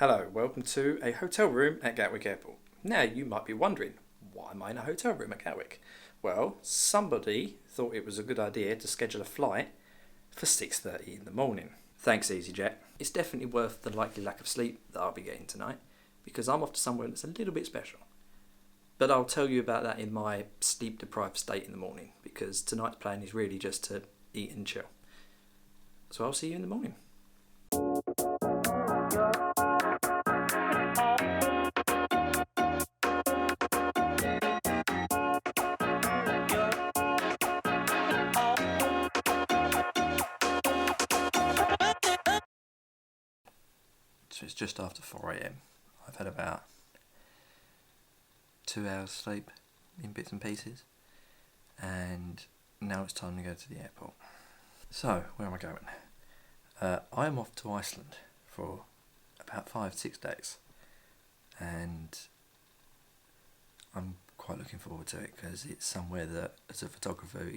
Hello, welcome to a hotel room at Gatwick Airport. Now you might be wondering, why am I in a hotel room at Gatwick? Well, somebody thought it was a good idea to schedule a flight for 6:30 in the morning. Thanks EasyJet. It's definitely worth the likely lack of sleep that I'll be getting tonight, because I'm off to somewhere that's a little bit special. But I'll tell you about that in my sleep deprived state in the morning, because tonight's plan is really just to eat and chill. So I'll see you in the morning. So it's just after 4 AM. I've had about 2 hours sleep in bits and pieces, and now it's time to go to the airport. So, where am I going? I am off to Iceland for about 5-6 days, and I'm quite looking forward to it because it's somewhere that, as a photographer,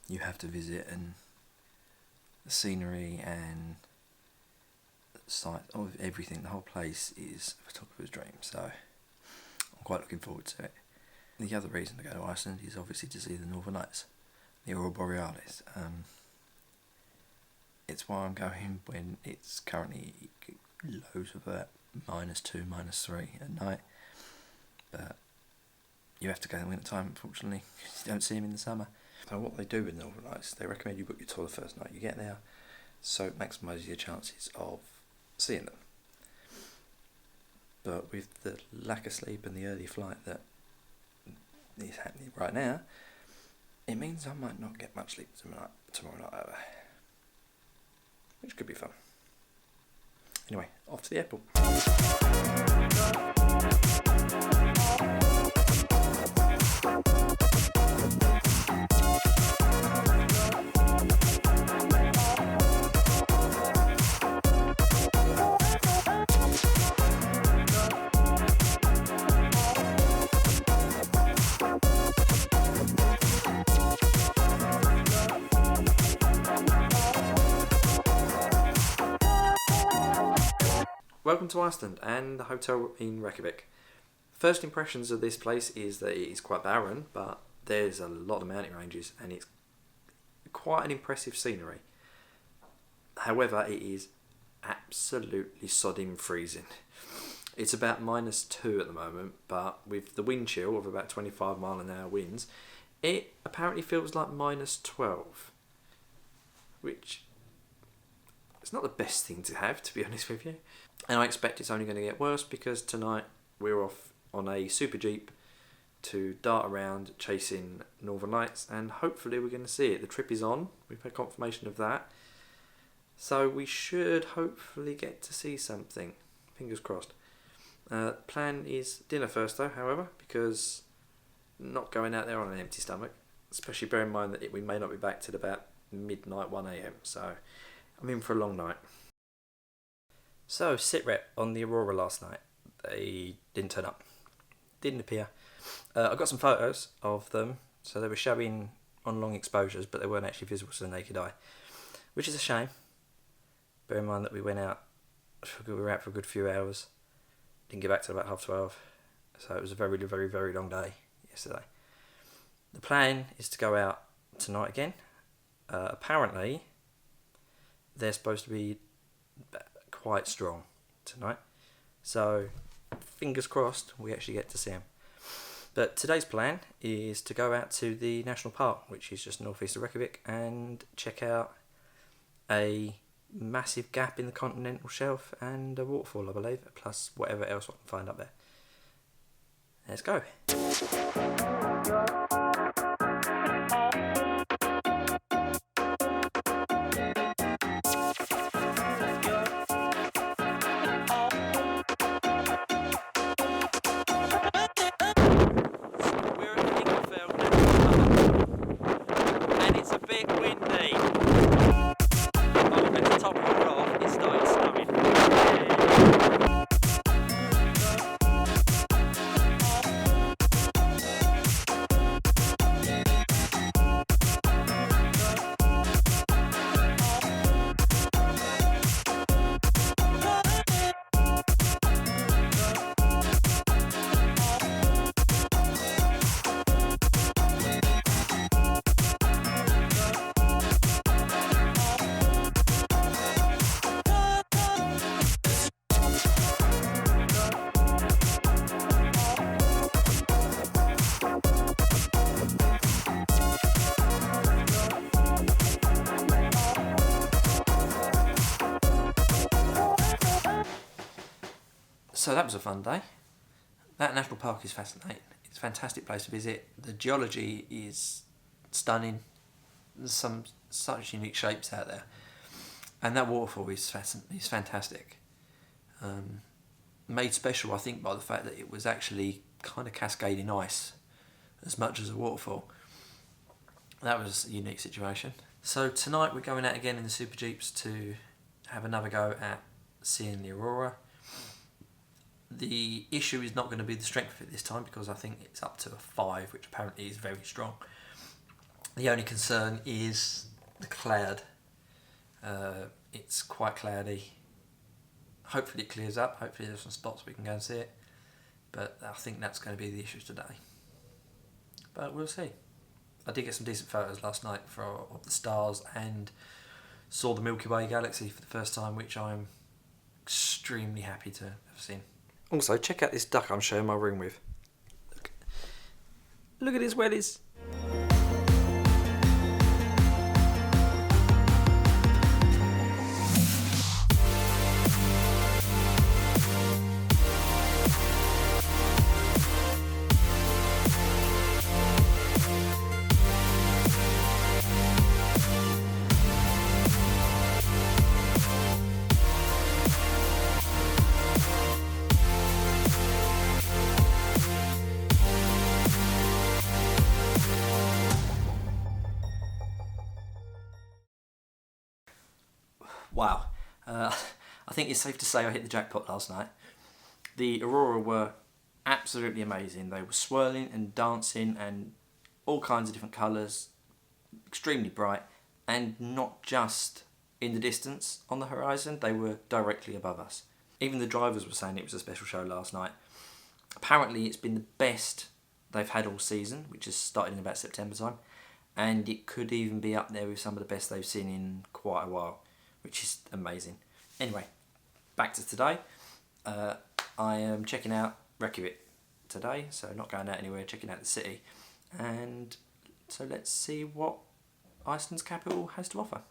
you have to visit, and the scenery and site of everything, the whole place is a photographer's dream, so I'm quite looking forward to it. The other reason to go to Iceland is obviously to see the Northern Lights, the Aurora Borealis. It's why I'm going when it's currently lows of about -2, -3 at night, but you have to go in the winter time, unfortunately, because you don't see them in the summer. So what they do with the Northern Lights, they recommend you book your tour the first night you get there, so it maximises your chances of seeing them. But with the lack of sleep and the early flight that is happening right now, it means I might not get much sleep tomorrow night either, which could be fun. Anyway, off to the airport. Welcome to Iceland and the hotel in Reykjavik. First impressions of this place is that it is quite barren, but there's a lot of mountain ranges and it's quite an impressive scenery. However, it is absolutely sodding freezing. It's about -2 at the moment, but with the wind chill of about 25-mile-an-hour winds, it apparently feels like -12, which it's not the best thing to have, to be honest with you. And I expect it's only going to get worse because tonight we're off on a super jeep to dart around chasing Northern Lights, and hopefully we're going to see it. The trip is on, we've had confirmation of that, so we should hopefully get to see something, fingers crossed. Plan is dinner first though, however, because not going out there on an empty stomach, especially bear in mind that we may not be back till about midnight, 1 AM, so I'm in for a long night. So, sitrep on the Aurora last night. They didn't turn up. Didn't appear. I got some photos of them, so they were showing on long exposures, but they weren't actually visible to the naked eye, which is a shame. Bear in mind that we were out for a good few hours. Didn't get back till about 12:30, so it was a very, very, very long day yesterday. The plan is to go out tonight again. Apparently, they're supposed to be quite strong tonight, so fingers crossed we actually get to see them. But today's plan is to go out to the national park, which is just northeast of Reykjavik, and check out a massive gap in the continental shelf and a waterfall, I believe, plus whatever else I can find up there. Let's go. So that was a fun day. That national park is fascinating. It's a fantastic place to visit. The geology is stunning. There's some such unique shapes out there. And that waterfall is fantastic. Made special, I think, by the fact that it was actually kind of cascading ice as much as a waterfall. That was a unique situation. So tonight we're going out again in the Super Jeeps to have another go at seeing the aurora. The issue is not going to be the strength of it this time, because I think it's up to a 5, which apparently is very strong. The only concern is the cloud. It's quite cloudy. Hopefully it clears up. Hopefully there's some spots we can go and see it. But I think that's going to be the issue today. But we'll see. I did get some decent photos last night of the stars and saw the Milky Way galaxy for the first time, which I'm extremely happy to have seen. Also, check out this duck I'm sharing my room with. Look at his wellies. Wow. I think it's safe to say I hit the jackpot last night. The aurora were absolutely amazing. They were swirling and dancing and all kinds of different colours, extremely bright, and not just in the distance on the horizon, they were directly above us. Even the drivers were saying it was a special show last night. Apparently it's been the best they've had all season, which has started in about September time, and it could even be up there with some of the best they've seen in quite a while, which is amazing. Anyway, back to today. I am checking out Reykjavik today, so not going out anywhere, checking out the city. And so let's see what Iceland's capital has to offer.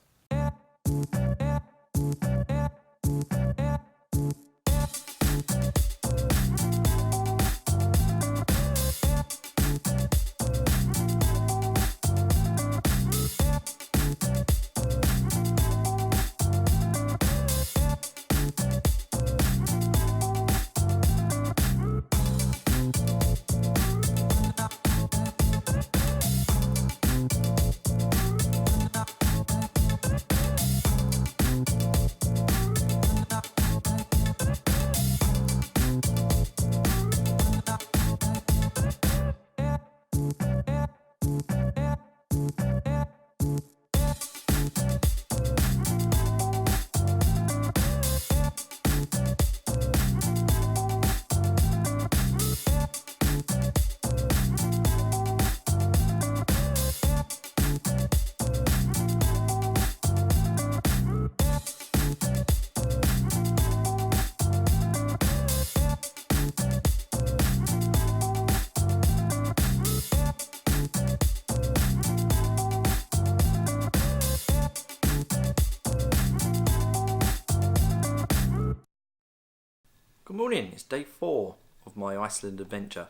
Good morning, it's day 4 of my Iceland adventure.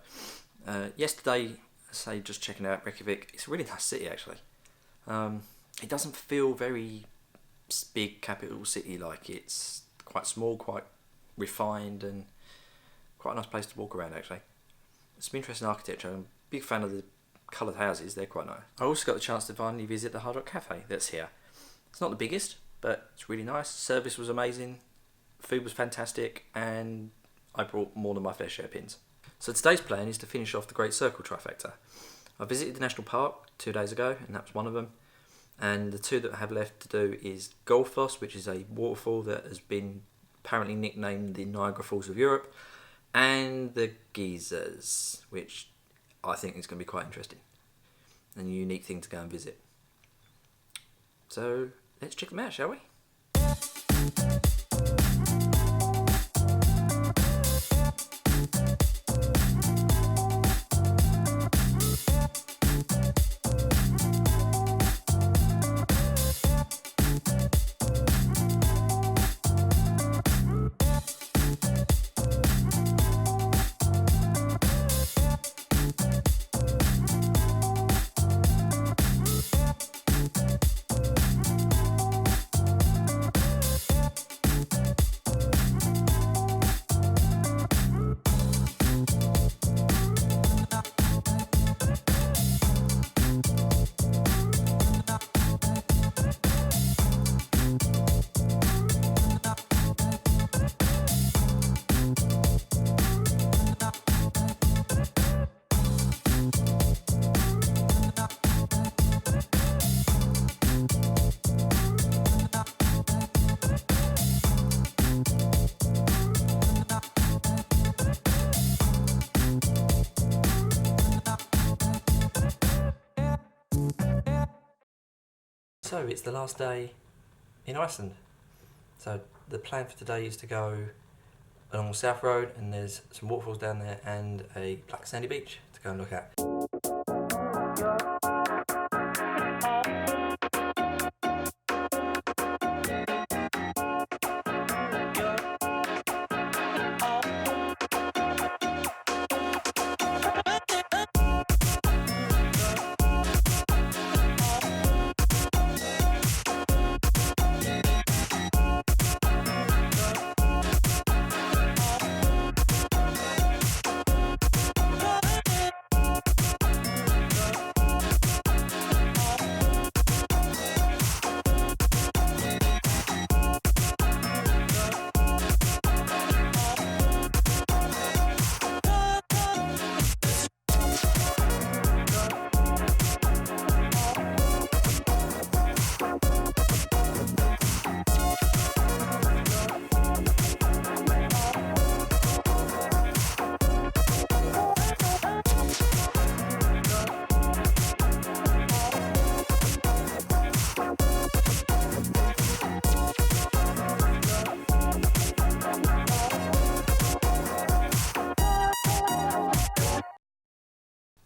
Yesterday, say just checking out Reykjavik, it's a really nice city actually. It doesn't feel very big capital city like. It's quite small, quite refined, and quite a nice place to walk around actually. It's some interesting architecture. I'm a big fan of the coloured houses, they're quite nice. I also got the chance to finally visit the Hard Rock Cafe that's here. It's not the biggest, but it's really nice. Service was amazing. Food was fantastic, and I brought more than my fair share of pins. So today's plan is to finish off the Great Circle trifecta. I visited the national park 2 days ago, and that was one of them. And the 2 that I have left to do is Golfoss, which is a waterfall that has been apparently nicknamed the Niagara Falls of Europe, and the Geysers, which I think is going to be quite interesting and a unique thing to go and visit. So let's check them out, shall we? So it's the last day in Iceland. So the plan for today is to go along the South Road, and there's some waterfalls down there and a black sandy beach to go and look at.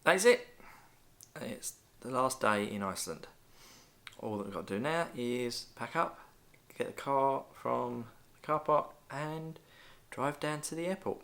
That's it. It's the last day in Iceland. All that we've got to do now is pack up, get the car from the car park and drive down to the airport.